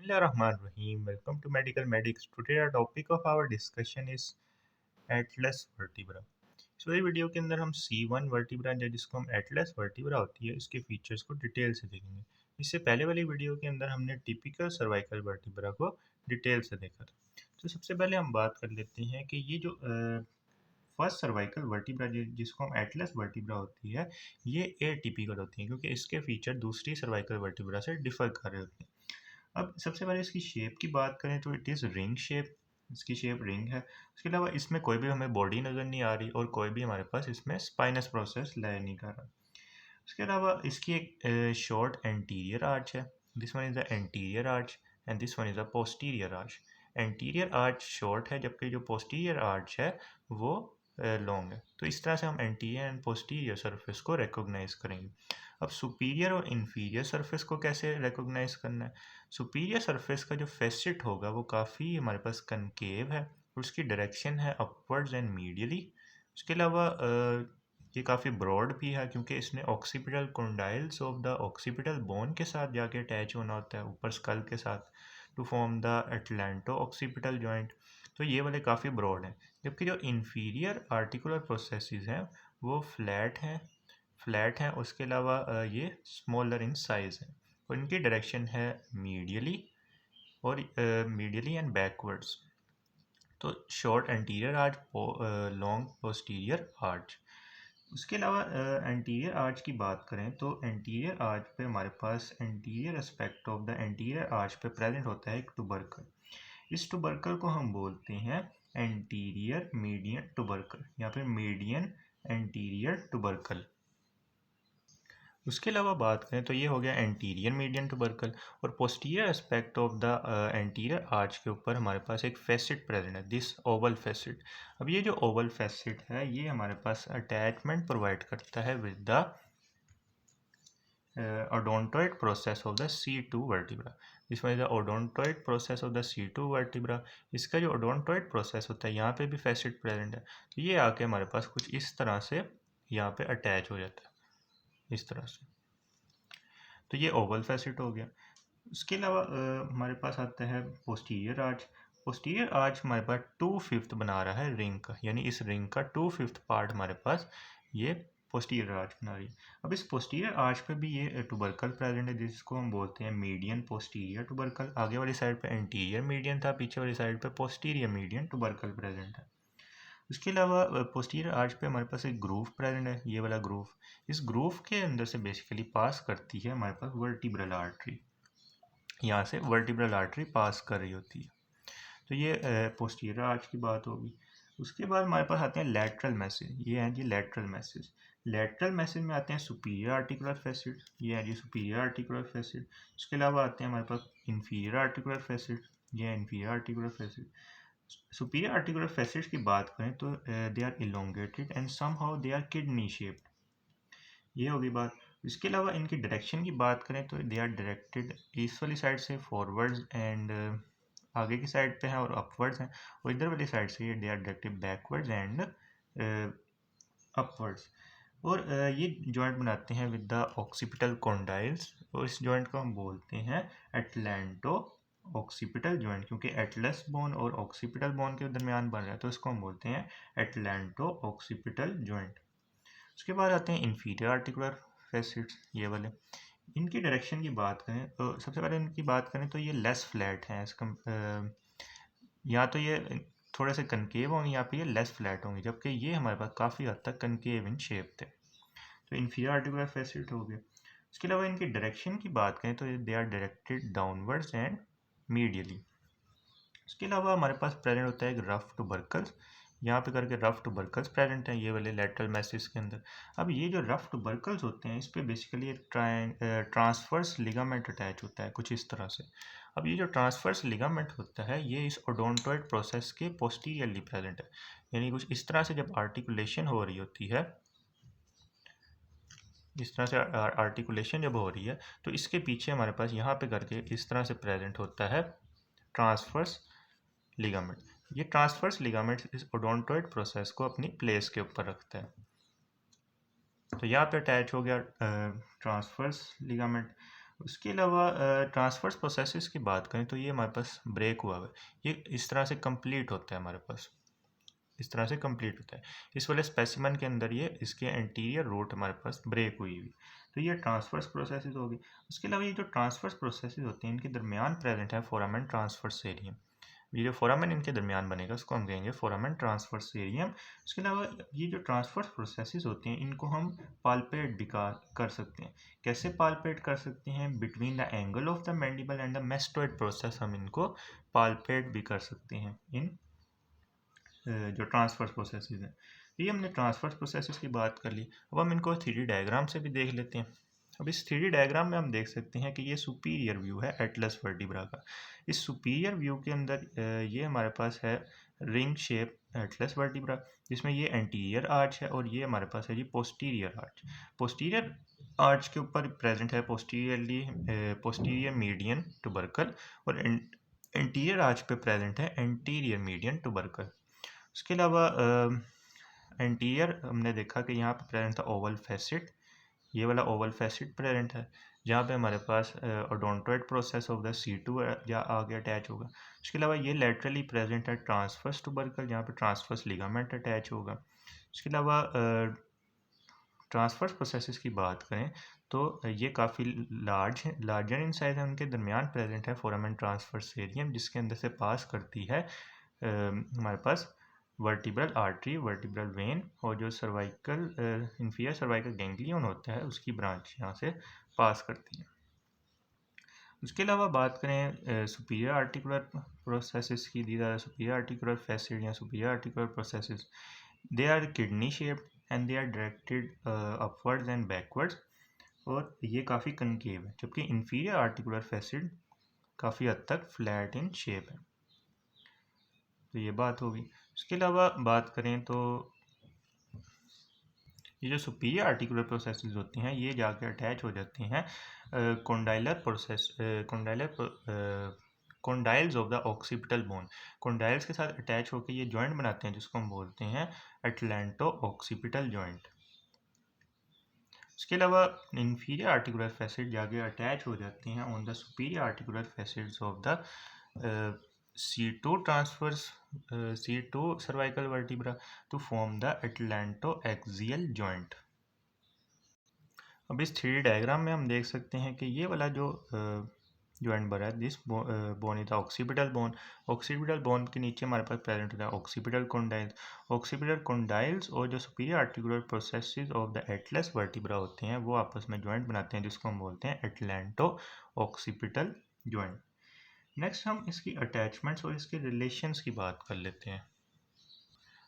Bismillahirrahmanirrahim. Welcome to Medical Medics. Today our topic of our discussion is Atlas vertebra. So ये video के अंदर हम C1 vertebra जिसको हम एटलस वर्टिब्रा होती है इसके फीचर्स को डिटेल से देखेंगे। इससे पहले वाली वीडियो के अंदर हमने टिपिकल सर्वाइकल वर्टिब्रा को डिटेल से देखा था। तो सबसे पहले हम बात कर लेते हैं कि ये जो फर्स्ट सर्वाइकल वर्टिब्रा जिसको हम एटलस वर्टिब्रा होती है ये एटिपिकल होती है क्योंकि इसके फीचर दूसरी सर्वाइकल वर्टिब्रा से डिफर कर रहे होते हैं। अब सबसे पहले इसकी शेप की बात करें तो इट इज़ रिंग शेप। इसकी शेप रिंग है। उसके अलावा इसमें कोई भी हमें बॉडी नज़र नहीं आ रही और कोई भी हमारे पास इसमें स्पाइनस प्रोसेस लाई नहीं कर रहा। उसके अलावा इसकी एक शॉर्ट एंटीरियर आर्च है। This one is the anterior arch and this one is the posterior arch. Anterior arch short है जबकि जो पोस्टीरियर आर्च है वो लॉन्ग है। तो इस तरह से हम एंटीरियर एंड पोस्टीरियर सरफेस को रिकॉग्नाइज करेंगे। अब सुपीरियर और इन्फीरियर सरफेस को कैसे रिकॉग्नाइज करना है? सुपीरियर सरफेस का जो फेसिट होगा वो काफ़ी हमारे पास कनकेव है, उसकी डायरेक्शन है अपवर्ड्स एंड मीडियली। उसके अलावा ये काफ़ी ब्रॉड भी है क्योंकि इसने occipital condyles of the occipital bone के साथ जाके अटैच होना होता है ऊपर स्कल के साथ to form the atlanto occipital joint. तो ये वाले काफ़ी ब्रॉड हैं जबकि जो इन्फीरियर आर्टिकुलर प्रोसेसेस हैं वो फ्लैट हैं। उसके अलावा ये स्मॉलर इन साइज़ है और इनकी डायरेक्शन है मीडियली और मीडियली एंड बैकवर्ड्स। तो short anterior arch, long posterior arch. उसके अलावा एंटीरियर आर्च की बात करें तो एंटीरियर आर्च पे हमारे पास anterior aspect of the anterior arch पे प्रेजेंट होता है एक टुबरकल। इस टुबरकल को हम बोलते हैं एंटीरियर मीडियन टुबरकल या फिर मीडियन एंटीरियर टुबरकल। उसके अलावा बात करें तो ये हो गया एंटीरियर मीडियन टुबरकल। और posterior aspect of the anterior arch के ऊपर हमारे पास एक फेसिट प्रेजेंट है, दिस ओवल फेसिट। अब ये जो ओवल फेसिट है ये हमारे पास अटैचमेंट प्रोवाइड करता है with the odontoid process of the C2 vertebra. इसमें the odontoid process of the C2 vertebra, इसका जो ओडोंटोइड प्रोसेस होता है यहाँ पे भी फेसिट प्रेजेंट है। तो ये आके हमारे पास कुछ इस तरह से यहाँ पे अटैच हो जाता है इस तरह से। तो ये ओवल फेसिट हो गया। उसके अलावा हमारे पास आता है पोस्टीरियर आर्च। पोस्टीरियर आर्च हमारे पास 2/5 बना रहा है रिंग का, यानी इस रिंग का 2/5 पार्ट हमारे पास ये पोस्टीरियर आर्च बना रही है। अब इस पोस्टीरियर आर्च पे भी ये टुबरकल प्रेजेंट है जिसको हम बोलते हैं मीडियन पोस्टीरियर टुबरकल। आगे वाली साइड पे एंटीरियर मीडियन था, पीछे वाली साइड पे पोस्टीरियर मीडियन टुबरकल प्रेजेंट है। उसके अलावा पोस्टीरियर आर्च पे हमारे पास एक ग्रूव प्रेजेंट है, ये वाला ग्रूव। इस ग्रूव के अंदर से बेसिकली पास करती है हमारे पास वर्टिब्रल आर्टरी। यहाँ से वर्टिब्रल आर्टरी पास कर रही होती है। तो ये पोस्टीरियर आर्च की बात होगी। उसके बाद हमारे पास आते हैं लैटरल मैसेज। ये हैं जी लैटरल मैसेज। लैटरल मैसेज में आते हैं सुपीरियर आर्टिकुलर फैसिड, ये है जी सुपीरियर आर्टिकुलर फैसिड। उसके अलावा आते हैं हमारे पास इंफीरियर आर्टिकुलर फैसिड, ये है inferior articular facet. Superior articular facets की बात करें तो they are elongated and somehow they are kidney shaped, ये होगी बात। इसके अलावा इनकी डायरेक्शन की बात करें तो दे आर डायरेक्टेड ईस्ट वाली साइड से फॉरवर्ड्स एंड आगे की साइड पे हैं और अपवर्ड्स हैं, और इधर वाली साइड से ये they are directed backwards and upwards. और ये जॉइंट बनाते हैं विद द ऑक्सीपिटल कॉन्डाइल्स, और इस जॉइंट को हम बोलते हैं एटलेंटो ऑक्सीपिटल जॉइंट, क्योंकि एटलस बोन और ऑक्सीपिटल बोन के दरमियान बन रहा है तो इसको हम बोलते हैं एटलेंटो ऑक्सीपिटल जॉइंट। उसके बाद आते हैं इंफीरियर आर्टिकुलर फैसिट्स, ये वाले। इनकी डायरेक्शन की बात करें तो सबसे पहले इनकी बात करें तो ये लेस फ्लैट हैं या तो ये थोड़े से कनकेव होंगे, यहाँ पे ये लेस फ्लैट होंगे, जबकि ये हमारे पास काफ़ी हद तक कनकेव इन शेप थे। तो इंफीरियर आर्टिकुलर फैसिट हो गया। उसके अलावा इनकी डायरेक्शन की बात करें तो they are directed downwards and medially. उसके अलावा हमारे पास प्रेजेंट होता है एक रफ टुबरकल्स, यहाँ पे करके रफ टुबरकल्स प्रेजेंट हैं ये वाले लेटरल मैसेज के अंदर। अब ये जो रफ टुबरकल्स होते हैं इस पे बेसिकली एक ट्रांसवर्स लिगामेंट अटैच होता है कुछ इस तरह से। अब ये जो ट्रांसवर्स लिगामेंट होता है ये इस ओडोंटोइड प्रोसेस के पोस्टीरियरली प्रेजेंट है, यानी कुछ इस तरह से जब आर्टिकुलेशन हो रही होती है, इस तरह से आर्टिकुलेशन जब हो रही है तो इसके पीछे हमारे पास यहाँ पे करके इस तरह से प्रेजेंट होता है ट्रांसवर्स लिगामेंट। ये ट्रांसवर्स लिगामेंट इस ओडोंटोइड प्रोसेस को अपनी प्लेस के ऊपर रखता है। तो यहाँ पे अटैच हो गया ट्रांसवर्स लिगामेंट। उसके अलावा ट्रांसफर्स प्रोसेसेस की बात करें तो ये हमारे पास ब्रेक हुआ है, ये इस तरह से कंप्लीट होता है हमारे पास, इस तरह से कंप्लीट होता है। इस वाले स्पेसिमन के अंदर ये इसके एंटीरियर रूट हमारे पास ब्रेक हुई हुई, तो ये ट्रांसफर्स प्रोसेसेस होगी। उसके अलावा ये जो ट्रांसफर्स प्रोसेसेस होती हैं इनके दरमियान प्रेजेंट है फोरामेन ट्रांसफर्स एरियम। ये जो फोरामेन इनके दरमियान बनेगा उसको हम कहेंगे फोरामेन ट्रांसफर्स एरियम। उसके अलावा ये जो ट्रांसफर्स प्रोसेसेस होती हैं इनको हम पालपेट भी कर सकते हैं। कैसे पालपेट कर सकते हैं? Between the angle of the mandible and the mastoid process हम इनको पालपेट भी कर सकते हैं इन जो ट्रांसफर प्रोसेसेस हैं। ये हमने ट्रांसफर प्रोसेसेस की बात कर ली, अब हम इनको 3D डायग्राम से भी देख लेते हैं। अब इस 3D डायग्राम में हम देख सकते हैं कि ये सुपीरियर व्यू है एटलस वर्टिब्रा का। इस सुपीरियर व्यू के अंदर ये हमारे पास है रिंग शेप एटलस वर्टिब्रा, जिसमें ये एंटीरियर आर्च है और ये हमारे पास है जी पोस्टीरियर आर्च। पोस्टीरियर आर्च के ऊपर प्रेजेंट है पोस्टीरियर मीडियन टुबरकल और एंटीरियर आर्च पे प्रेजेंट है एंटीरियर मीडियन टुबरकल। उसके अलावा एंटीरियर हमने देखा कि यहाँ पे प्रेजेंट था ओवल फैसिट, ये वाला ओवल फैसिट प्रेजेंट है जहाँ पे हमारे पास ओडोंटोइड प्रोसेस ऑफ द C2 या आगे अटैच होगा। उसके अलावा ये लेटरली प्रेजेंट है ट्रांसफर्स टुबरकल जहाँ पे ट्रांसफर्स लिगामेंट अटैच होगा। उसके अलावा ट्रांसफर्स प्रोसेसेस की बात करें तो ये काफ़ी लार्ज है, लार्जर इन साइज है, उनके दरमियान प्रेजेंट है फोरामेन ट्रांसफर्स एरियम जिसके अंदर से पास करती है हमारे पास वर्टिब्रल आर्टरी, वर्टिब्रल वेन और जो सर्वाइकल इंफीरियर सर्वाइकल गैंग्लियन होता है उसकी ब्रांच यहाँ से पास करती है। उसके अलावा बात करें सुपीरियर आर्टिकुलर प्रोसेसेस की, these are superior articular facet या superior articular processes, they are kidney shaped and they are directed upwards and backwards और ये काफ़ी कनकेव है, जबकि इंफीरियर आर्टिकुलर फैसिड काफ़ी हद तक फ्लैट इन शेप है। तो ये बात होगी। उसके अलावा बात करें तो ये जो सुपीरियर आर्टिकुलर प्रोसेसेस होती हैं ये जाके अटैच हो जाती हैं condylar process condyles of the occipital bone. Condyles के साथ अटैच होकर ये जॉइंट बनाते हैं जिसको हम बोलते हैं एटलांटो ऑक्सीपिटल जॉइंट। उसके अलावा इंफीरियर आर्टिकुलर फैसिड जाके अटैच हो जाती हैं on the superior articular facets of the C2 transfers C2 cervical vertebra to form the atlantoaxial joint। अब इस 3D डायग्राम में हम देख सकते हैं कि ये वाला जो जॉइंट बना है this bone is the occipital bone. Occipital bone के नीचे हमारे पास प्रेजेंट होता है ऑक्सीपिटल कॉन्डाइल्स। ऑक्सीपिटल कॉन्डाइल्स और जो superior articular processes of the Atlas vertebra होते हैं वो आपस में जॉइंट बनाते हैं जिसको हम बोलते हैं एटलांटो ऑक्सीपिटल जॉइंट। नेक्स्ट हम इसकी अटैचमेंट्स और इसके रिलेशंस की बात कर लेते हैं।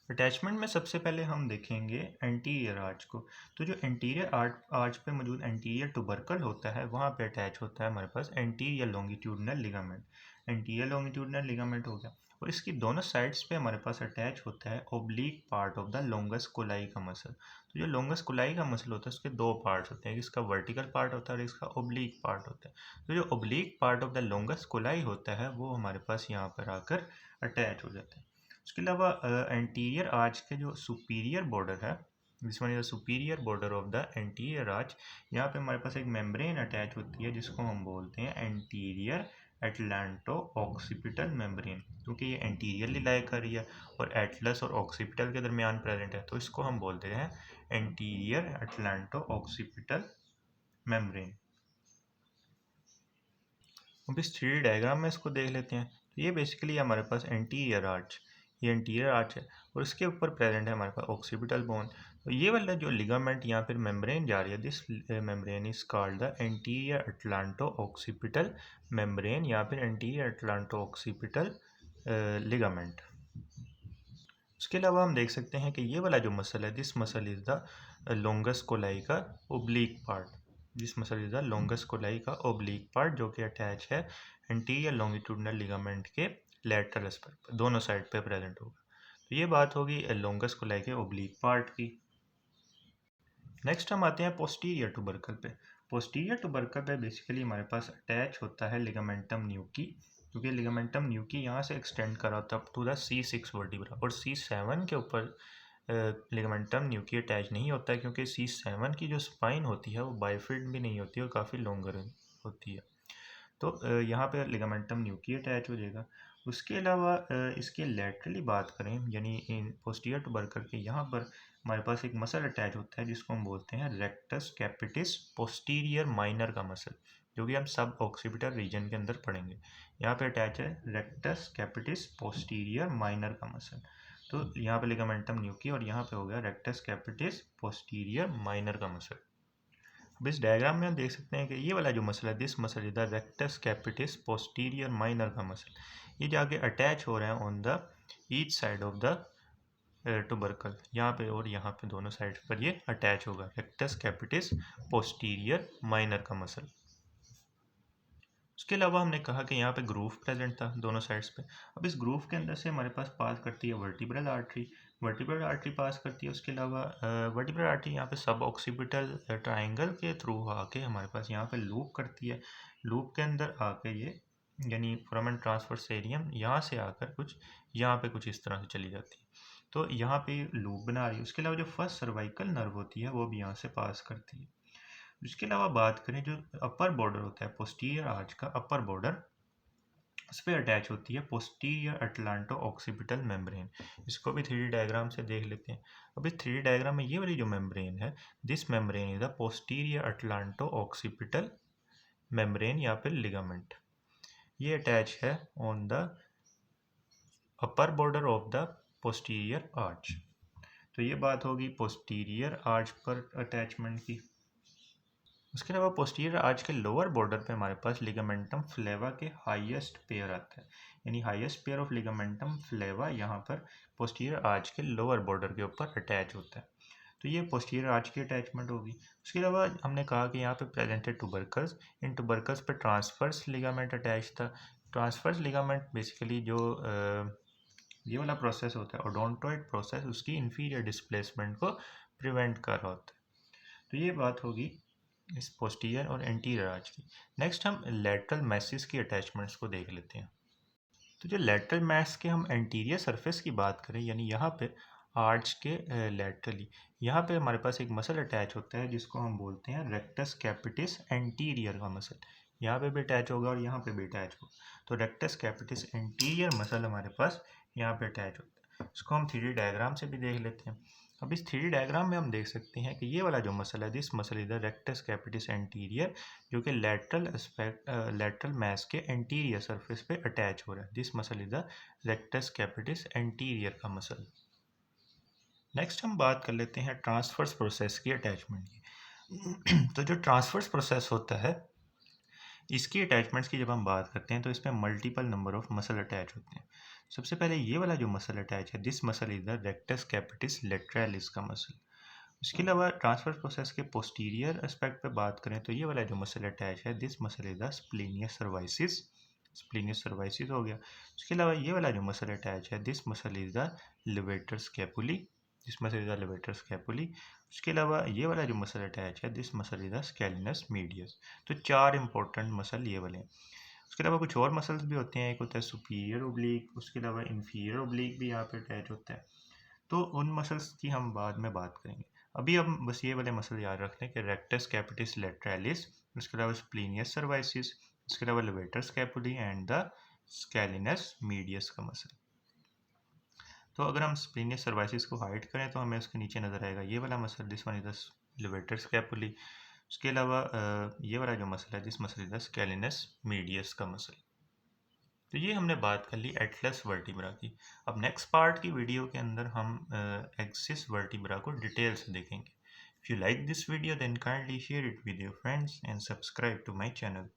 अटैचमेंट में सबसे पहले हम देखेंगे एंटीरियर आर्च को। तो जो एंटीरियर आर्च पे मौजूद एंटीरियर टुबरकल होता है वहाँ पे अटैच होता है हमारे पास anterior longitudinal ligament. Anterior longitudinal ligament हो गया और इसकी दोनों साइड्स पे हमारे पास अटैच होता है oblique part of the longus colli का मसल। तो जो लोंगस कोलाई का मसल होता है उसके दो पार्ट्स होते हैं, इसका वर्टिकल पार्ट होता है और इसका ओब्लीक पार्ट होता है। तो जो oblique part of the longus coli होता है वो हमारे पास यहाँ पर आकर अटैच हो जाता है। उसके अलावा एंटीरियर आर्च के जो सुपीरियर बॉर्डर है, this one is the superior border of the anterior arch, यहाँ पे हमारे पास एक मेम्ब्रेन अटैच होती है जिसको हम बोलते हैं एंटीरियर एटलांटो ऑक्सीपिटल मेम्ब्रेन, क्योंकि ये एंटीरियरली लाई कर रही है और एटलस और ऑक्सीपिटल के दरमियान प्रेजेंट है तो इसको हम बोलते हैं एंटीरियर एटलांटो ऑक्सीपिटल मेम्ब्रेन। अब इस 3D डायग्राम में इसको देख लेते हैं। तो ये बेसिकली हमारे पास एंटीरियर आर्च, ये एंटीरियर आर्च है और इसके ऊपर प्रेजेंट है हमारे पास ऑक्सीपिटल बोन। तो ये वाला जो लिगामेंट या फिर मेम्ब्रेन जा रही है this membrane is called the anterior atlanto occipital membrane या फिर एंटीरियर एटलांटो ऑक्सीपिटल लिगामेंट। उसके अलावा हम देख सकते हैं कि ये वाला जो मसल है this muscle is the longus colli का oblique part, this muscle is the longus colli का ओब्लीक पार्ट जो कि अटैच है एंटीरियर लॉन्गिट्यूडनल लिगामेंट के लेटरल पर दोनों साइड पे प्रेजेंट होगा। तो ये बात होगी लोंगस कोलाई के ओब्लीक पार्ट की। नेक्स्ट हम आते हैं पोस्टीरियर टुबरकल पे। पोस्टीरियर टुबरकल पे बेसिकली हमारे पास अटैच होता है लिगामेंटम न्यूकी, क्योंकि लिगामेंटम न्यूकी यहाँ से एक्सटेंड करा होता है टू द C6 वर्टिब्रा और C7 के ऊपर लिगामेंटम न्यूकी अटैच नहीं होता है क्योंकि C7 की जो स्पाइन होती है वो बाइफिड भी नहीं होती और काफ़ी लॉन्गर होती है। तो यहाँ पे लिगामेंटम न्यूकी अटैच हो जाएगा। उसके अलावा इसके लैटरली बात करें यानी इन पोस्टीरियर टुबरकल के यहाँ पर हमारे पास एक मसल अटैच होता है जिसको हम बोलते हैं रेक्टस कैपिटिस पोस्टीरियर माइनर का मसल, जो कि हम सब ऑक्सीपिटल रीजन के अंदर पढ़ेंगे। यहाँ पे अटैच है रेक्टस कैपिटिस पोस्टीरियर माइनर का मसल। तो यहाँ पे लिगामेंटम न्यूकी और यहाँ पे हो गया रेक्टस कैपिटिस पोस्टीरियर माइनर का मसल। अब इस डायग्राम में हम देख सकते हैं कि ये वाला जो मसल है, this muscle is the rectus capitis posterior minor का मसल, ये जाके अटैच हो रहा है on the each side of the टुबरकल, यहाँ पे और यहाँ पे दोनों साइड पर ये अटैच होगा, रेक्टस कैपिटिस पोस्टीरियर माइनर का मसल। उसके अलावा हमने कहा कि यहाँ पे ग्रूव प्रेजेंट था दोनों साइड्स पे। अब इस ग्रूव के अंदर से हमारे पास पास करती है वर्टिब्रल आर्टरी पास करती है। उसके अलावा वर्टिब्रल आर्टरी यहाँ पे सब ऑक्सीपिटल ट्राइंगल के थ्रू आके हमारे पास यहाँ पे लूप करती है। लूप के अंदर आके ये यानी फोरामेन ट्रांसवर्स एरियम यहाँ से आकर कुछ यहाँ पे कुछ इस तरह से चली जाती है, तो यहाँ पे लूप बना रही है। उसके अलावा जो फर्स्ट सर्वाइकल नर्व होती है वो भी यहाँ से पास करती है। इसके अलावा बात करें जो अपर बॉर्डर होता है पोस्टीरियर आर्च का अपर बॉर्डर, उस पर अटैच होती है पोस्टीरियर अटलांटो ऑक्सीपिटल मेम्ब्रेन। इसको भी 3D डायग्राम से देख लेते हैं। अब इस 3D डायग्राम में ये वाली जो मेम्ब्रेन है, this membrane is the posterior atlanto occipital membrane या फिर लिगामेंट। ये अटैच है on the upper border of the posterior arch. तो ये बात होगी पोस्टीरियर आर्च पर अटैचमेंट की। उसके अलावा पोस्टीरियर आर्च के लोअर बॉर्डर पे हमारे पास लिगामेंटम फ्लेवा के हाईएस्ट पेयर आता है, यानी हाईएस्ट पेयर ऑफ लिगामेंटम फ्लेवा यहाँ पर पोस्टीरियर आर्च के लोअर बॉर्डर के ऊपर अटैच होता है। तो ये पोस्टीरियर आर्च की अटैचमेंट होगी। उसके अलावा हमने कहा कि यहाँ पे प्रेजेंट है टुबरकल्स, इन टुबरकल्स पे ट्रांसफर्स लिगामेंट अटैच था। ट्रांसफर्स लिगामेंट बेसिकली जो ये वाला प्रोसेस होता है ओडोंटोइड प्रोसेस, उसकी इंफीरियर डिस्प्लेसमेंट को प्रिवेंट कर रहा होता है। तो ये बात होगी इस पोस्टीरियर और एंटीरियर आर्च की। नेक्स्ट हम लेटरल मैसेज की अटैचमेंट्स को देख लेते हैं। तो जो लेटरल मैस के हम एंटीरियर सरफेस की बात करें यानी यहाँ पे आर्च के लेटरली यहाँ पे हमारे पास एक मसल अटैच होता है जिसको हम बोलते हैं रेक्टस कैपिटिस एंटीरियर का मसल। यहाँ पे भी अटैच होगा और यहाँ पे भी अटैच होगा, तो रेक्टस कैपिटिस एंटीरियर मसल हमारे पास यहाँ पे अटैच होता है। इसको हम 3D डायग्राम से भी देख लेते हैं। अब इस 3D डायग्राम में हम देख सकते हैं कि ये वाला जो मसल है, this muscle is the rectus capitis anterior, जो कि लेटरल मैस के एंटीरियर सरफेस पे अटैच हो रहा है। This muscle is the rectus capitis anterior का मसल। नेक्स्ट हम बात कर लेते हैं ट्रांसफर्स प्रोसेस की अटैचमेंट की। तो जो ट्रांसफर्स प्रोसेस होता है इसकी अटैचमेंट्स की जब हम बात करते हैं तो इसमें multiple number of muscle attach होते हैं। सबसे पहले ये वाला जो मसल अटैच है, this muscle is the rectus capitis lateralis का मसल। उसके अलावा ट्रांसफर प्रोसेस के पोस्टीरियर एस्पेक्ट पे बात करें तो ये वाला जो मसल अटैच है, this muscle is the splenius cervicis. Splenius cervicis हो गया। उसके अलावा ये वाला जो मसल अटैच है, this muscle is the levator scapulae. This muscle is the levator scapulae. उसके अलावा ये वाला जो मसल अटैच है, this muscle is the scalenus medius. तो 4 इंपॉर्टेंट मसल ये वाले हैं। उसके अलावा कुछ और मसल्स भी होते हैं, एक होता है सुपीरियर ओब्लिक, उसके अलावा इंफीरियर ओब्लिक भी यहाँ पे अटैच होता है। तो उन मसल्स की हम बाद में बात करेंगे। अभी हम बस ये वाले मसल याद रख लें कि रेक्टस कैपिटिस लेटरालिस, उसके अलावा स्प्लेनियस सर्वाइसिस, उसके अलावा levator scapulae and the scalenus medius का मसल। तो अगर हम स्प्लेनियस सर्वाइसिस को हाइड करें तो हमें उसके नीचे नजर आएगा ये वाला muscle, this one is the levator scapulae. उसके अलावा ये वाला जो मसल है, this muscle is the scalenus medius का मसल। तो ये हमने बात कर ली एटलस वर्टिब्रा की। अब नेक्स्ट पार्ट की वीडियो के अंदर हम एक्सिस वर्टिब्रा को डिटेल से देखेंगे। If you like this video then kindly share it with your friends and subscribe to my channel.